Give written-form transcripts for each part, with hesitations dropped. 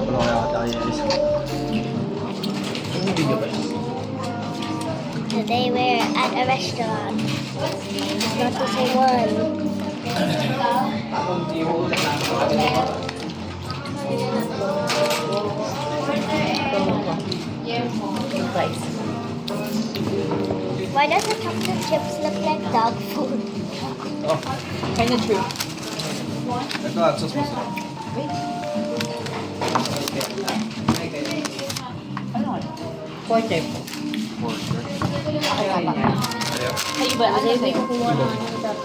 Wala kaya tayo Iris. Ano video ba yun? Today we're at a restaurant. Not to say one. Why does the chocolate chips look like dog food? Oh, Kind of true. ito at sauce masarap. Ano? Porter. Porter. Ayaw. Ay, iba. Ano Kasi sa'yo? kukuha na ng dog.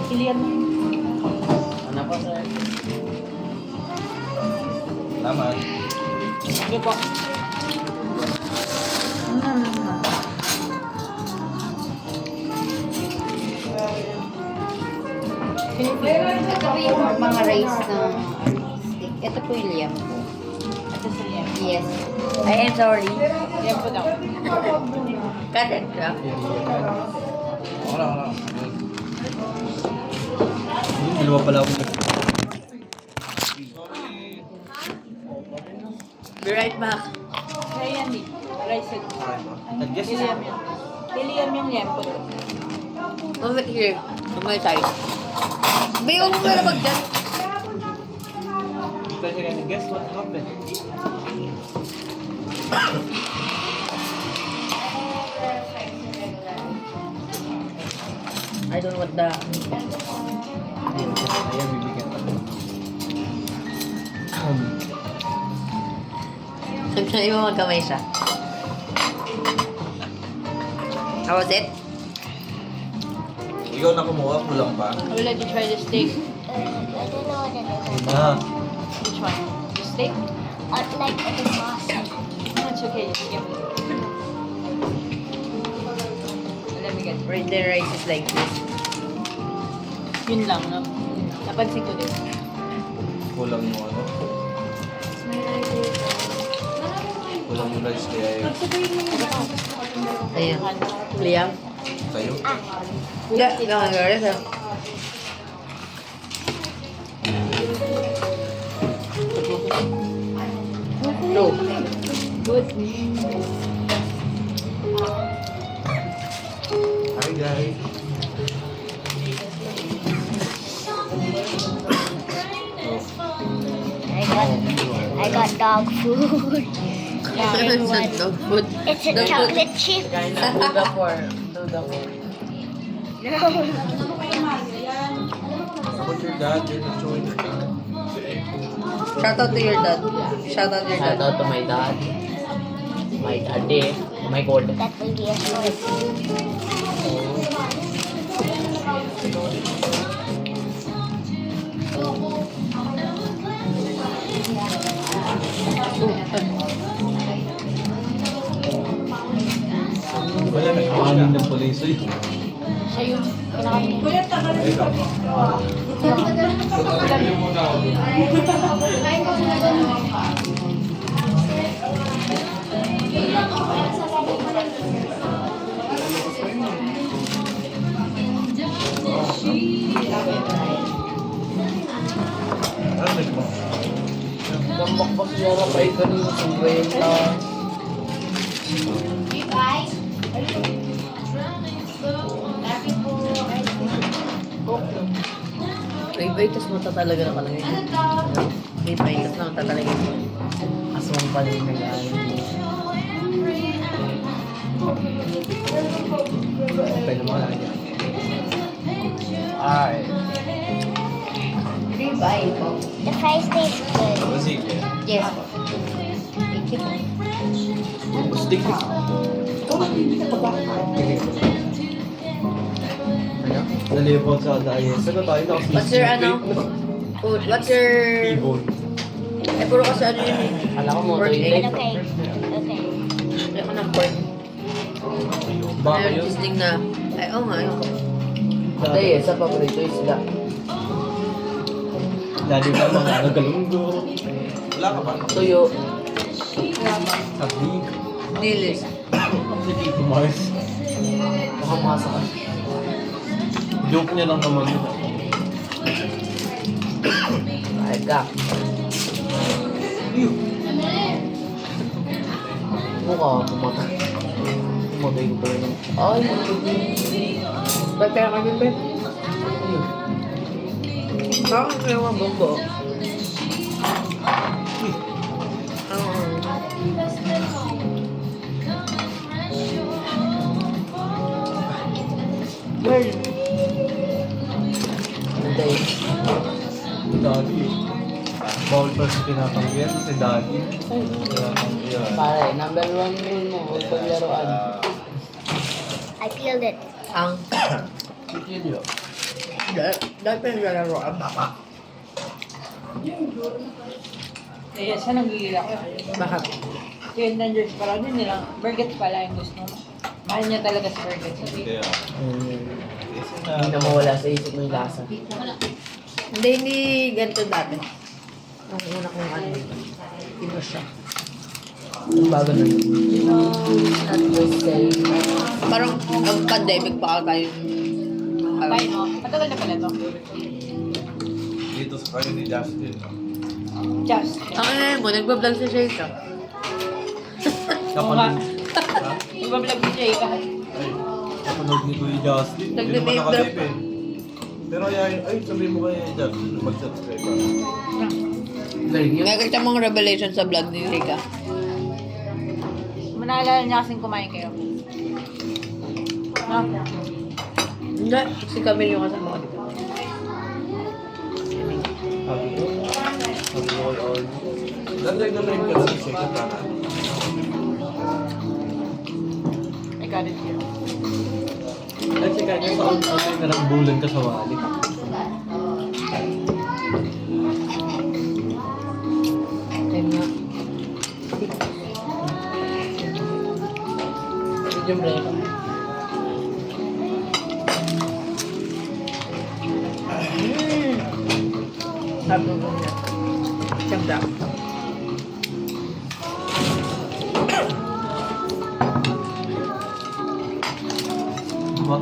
Kilian mo. Ano pa sir? Salamat. Sige po. Ito po yung mga rice ng steak. Ito po yung liam po. Ito sa liam. Yes. I am sorry. Liam po daw. Correct ka? Wala. Yung dalawa pala ako. Be right back. Kaya yan di. Rice and Nag-guess Kiliam yan. Kiliam yung liam po daw. Over here. On my side. Be, huwag mo na mag-dyan. Kasi nag-guess what happened. I don't want the... Ayan, bibigyan ka. Saan mo magkamay siya? How was it? Ikaw na kumuha, kulang pa. I will let you try the steak. I don't know what it is. Ah, Which one? The steak? Like the sauce. No, it's okay. Just give me. Let me get it. Right, the rice is like this. Yun lang. No? Napansin ko din. kulang yung ano. Kulang yung rice kaya yun. Ayan. Liam? Sa'yo. Hindi, nakagaris ah. No. Good. Hi guys. I got dog food. Yeah, Big one. Dog food. It's a Dog food. chocolate chip. Do the four. Do the four. About your dad, you're not showing your dad. Shout out to your dad. Shout out to your Shout dad. out to my dad, my daddy, my god. That will be a short. Wala nagkakanin ng poliso yun. Siya yung kinakain niya. Gambak-bak siya na pa ito rin sa kwenta. May baitas mo talaga na kalagay. May baitas na tatalagay mo. Aswang pala yung nag-aaral. Okay naman lang yan. Ay. Ribeye po. The fries taste good. Sige. Yes po. Thank you po. Stick. Nalipot sa diet. Saan na tayo? What's your ano? Food? What's your... Ibon. Eh, puro kasi ano yun eh. Alam ko mo, Pork ito egg. Okay. Okay. Ayoko ng pork. Baka Ayun, yun. gisling na. Ay, oo nga, ayoko. Hindi, sa paborito isda. Lalo na mga galunggo. Wala ka ba? Tuyo. Sabi. Dilis. Si Tito Mars. Makamasa ka. Joke niya lang naman yun. Mega. Mukha, pumatay. Pumatay ko pala ng... Ay, ba't kaya ka din, Ben? Bakit kayo ang bumbo? Well, hindi. Daddy. Bawal pa sa pinatanggihan si Daddy. Pinatanggihan. Pare, number 1 rule mo, huwag paglaruan. I peeled it. Ang kikilyo. Dahil pinaglalaroan, papa. Eh, siya nagigil ako. Bakit? Kaya Nanders pala din nilang burgers pala yung gusto mo. Mahal niya talaga sa burgers. Kaya, kasi na, Hindi na mawala sa isip mo yung lasa. Hindi ganito dati. Ang una kong ano, ino siya. Ang bago na. At least say, Parang mag-pandemic pa tayo. Tayo, no? Matagal na pala to. dito sa kayo ni Justin. Just. Ang ano mo, nagbablog si Sheikah. Kapanood. Iba-vlog ni Jay ka. Ay, kapanood ni Kuya Justin. Hindi naman Nag-name nakalive eh. Pero ay, sabihin mo kay Justin, mag-subscribe ka. galing yun. Nakita mong revelation sa vlog ni Sheikah. Manaalala niya kasing kumain kayo. No? Hindi, si Camille yung kasama ko dito. Sabi ko. Sabi ko kay Arnie. Nag-live na live ka lang siya ka na. I got it here. Kasi kanya sa on-online na lang bulan ka sa wallet. Time nga. Medium rare. Sabi mo niya. Ganda. Diba?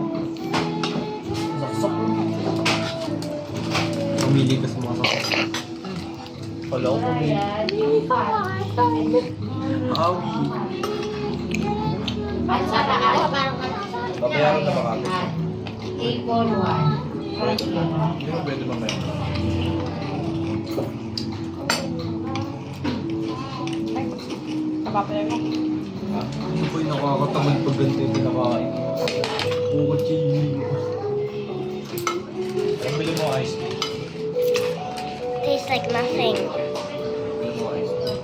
Saksak. Pumili ka sa mga saksak. Wala ko pumili. Awi. Babayaran na ba kami? Pwede ba? Hindi mo pwede mamaya. Kapapala mo. Hindi ko yung nakakatamad pag ganito yung pinakain. Puro chili. Bili mo ice cream. Tastes like nothing. Bili mo ice cream.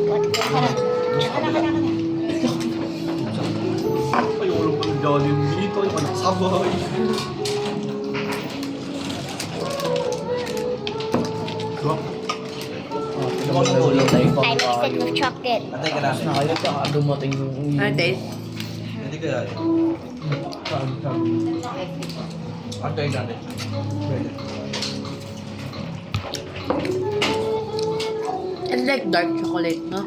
What the heck? Ay, wala pa yung Jollibee dito. Ay, panagsabay. Diba? Ano ka ulo tayo? I mixed it with chocolate. Atay ka na. Nakayot ka dumating yung Ano taste? Hindi kaya yun. Atay ka na. Pwede. It's like dark chocolate, no?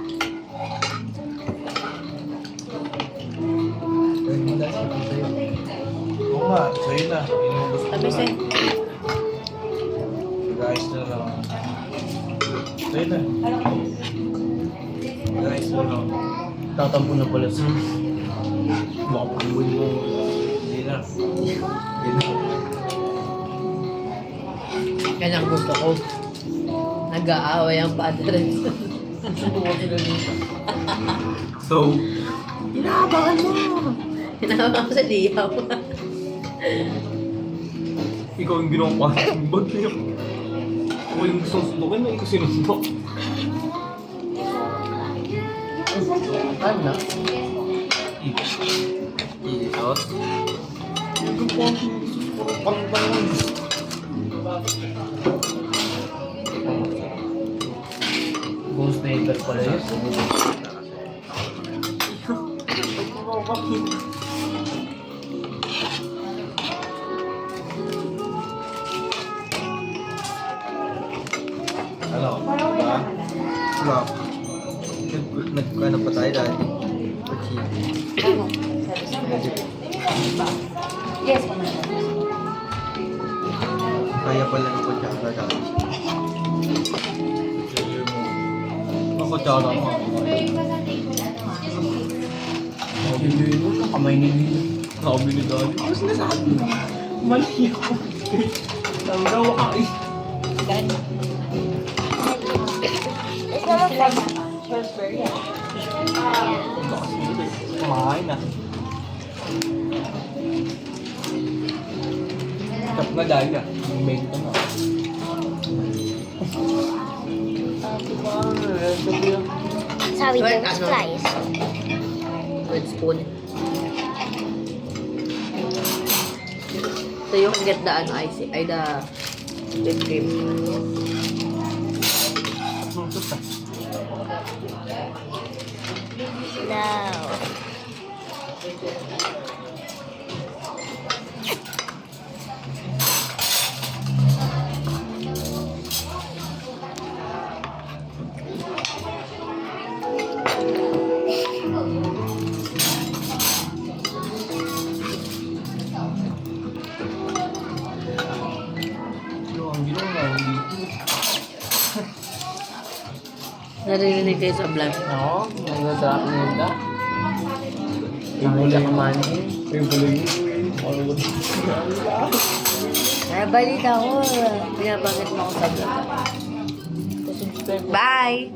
Oo nga, sa'yo na. Inubos ko Sabi na. sa'yo. Guys na lang. Sa'yo na. Guys na lang. tatampo na pala sa... Baka panguin mo. Hindi na. Hindi na. Yan ang gusto ko. Nag-aaway ang padres. So, Hinahabakan mo! Hinahabakan ko sa liyaw. ikaw yung ginawa pa. Ba't na yun? Ako yung gusto sundukin na ikaw sinusundok. Ano na? Isos? Ito po ang pang-pang. Ghost neighbor pala yun. Ano? Diba? Diba? Nagkano pa tayo dati? Pachili. Yes, Kaya pala ng kutsara dati. kutsara ko. Nakabili mo, kamay ni Nina. Nakabili dali. Ano sinasabi? Mali ako. Sabi daw ka eh. It's not like Raspberry. Kumain na. Tap na dahil ah. Yung bento na. sorry, Wait, those ano? flies. With spoon. So yung get the ano, ay the whipped cream. No. Yung ginawa na hindi. Naririnig kayo sa vlog. Oo, nagdadrop na yun na. Nakita ko man eh. Yung buloy mo. Balita ko. Pinabangit mo ako sa vlog. Bye!